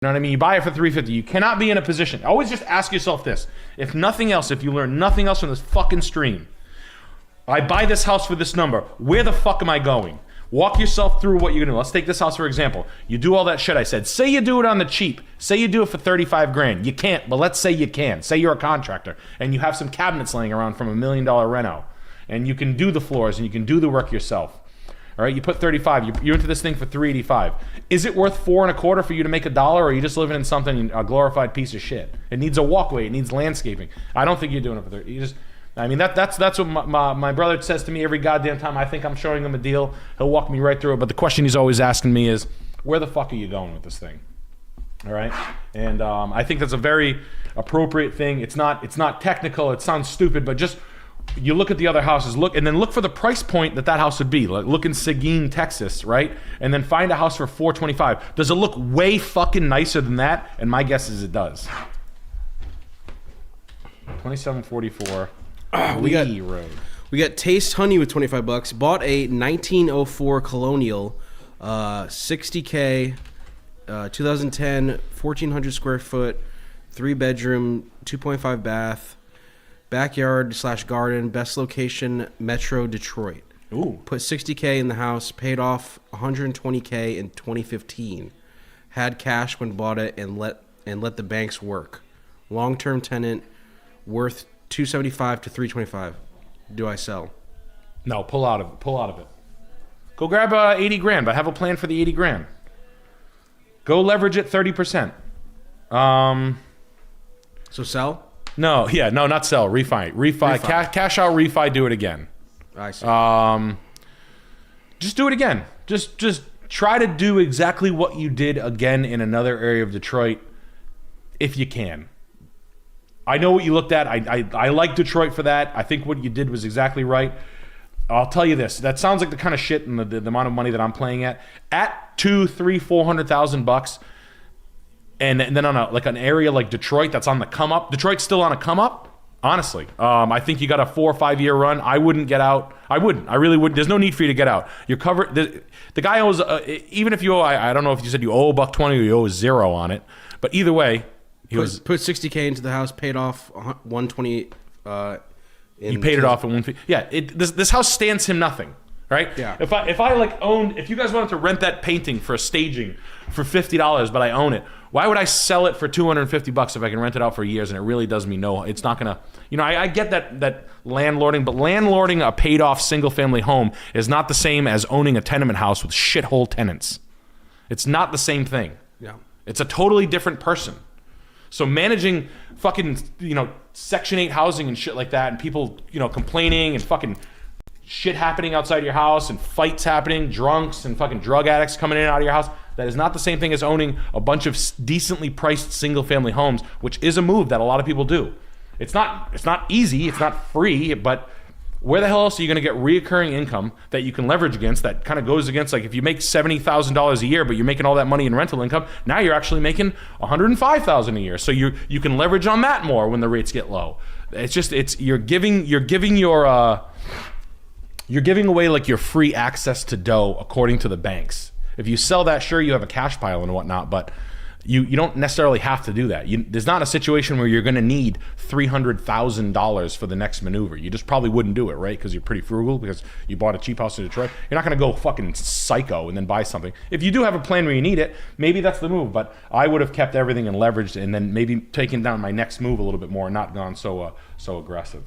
You know what I mean? You buy it for $350. You cannot be in a position. Always just ask yourself this. If nothing else, if you learn nothing else from this fucking stream, I buy this house for this number. Where the fuck am I going? Walk yourself through what you're gonna do. Let's take this house for example. You do all that shit I said. Say you do it on the cheap. Say you do it for 35 grand. You can't, but let's say you can. Say you're a contractor and you have some cabinets laying around from $1 million reno, and you can do the floors and you can do the work yourself. All right, you put 35. You're into this thing for 385. Is it worth 4.25 for you to make $1, or are you just living in something, a glorified piece of shit? It needs a walkway. It needs landscaping. I don't think you're doing it for 30. You just, I mean, that's what my brother says to me every goddamn time I think I'm showing him a deal. He'll walk me right through it. But the question he's always asking me is, where the fuck are you going with this thing? All right, and I think that's a very appropriate thing. It's not technical. It sounds stupid, but just. You look at the other houses, and then look for the price point that house would be. Like look in Seguin, Texas, right? And then find a house for $425. Does it look way fucking nicer than that? And my guess is it does. 2744 Lee Road. We got Taste Honey with $25. Bought a 1904 Colonial, 60K, 2010, 1,400 square foot, 3-bedroom, 2.5 bath. Backyard/garden, best location, Metro Detroit. Ooh. Put $60K in the house, paid off $120K in 2015. Had cash when bought it and let the banks work. Long-term tenant, worth $275 to $325. Do I sell? No, pull out of it. Go grab 80 grand, but have a plan for the 80 grand. Go leverage it 30%. So sell? No, not sell. Refi. Cash out. Refi. Do it again. I see. Just do it again. Just try to do exactly what you did again in another area of Detroit, if you can. I know what you looked at. I like Detroit for that. I think what you did was exactly right. I'll tell you this. That sounds like the kind of shit and the amount of money that I'm playing at. At $200,000-$400,000. And then on an area like Detroit that's on the come up. Detroit's still on a come up, honestly. I think you got a 4 or 5 year run. I wouldn't get out. I wouldn't. I really wouldn't. There's no need for you to get out. You're covered. The guy owes, even if you owe, I don't know if you said you owe $120 or you owe 0 on it. But either way, put $60K into the house, paid off $120. You paid it off at $150. Yeah, this house stands him nothing. Right? Yeah. If you guys wanted to rent that painting for a staging for $50, but I own it, why would I sell it for $250 if I can rent it out for years and it really does me no? It's not gonna. I get that landlording, but landlording a paid off single family home is not the same as owning a tenement house with shithole tenants. It's not the same thing. Yeah. It's a totally different person. So managing fucking Section 8 housing and shit like that, and people complaining and fucking shit happening outside your house and fights happening, drunks and fucking drug addicts coming in and out of your house. That is not the same thing as owning a bunch of decently priced single family homes, which is a move that a lot of people do. It's not easy, it's not free, but where the hell else are you going to get reoccurring income that you can leverage against that kind of goes against, like if you make $70,000 a year, but you're making all that money in rental income, now you're actually making $105,000 a year. So you can leverage on that more when the rates get low. You're giving away like your free access to dough according to the banks. If you sell that, sure, you have a cash pile and whatnot, but you don't necessarily have to do that. There's not a situation where you're going to need $300,000 for the next maneuver. You just probably wouldn't do it, right? Because you're pretty frugal because you bought a cheap house in Detroit. You're not going to go fucking psycho and then buy something. If you do have a plan where you need it, maybe that's the move. But I would have kept everything and leveraged and then maybe taken down my next move a little bit more and not gone so aggressive.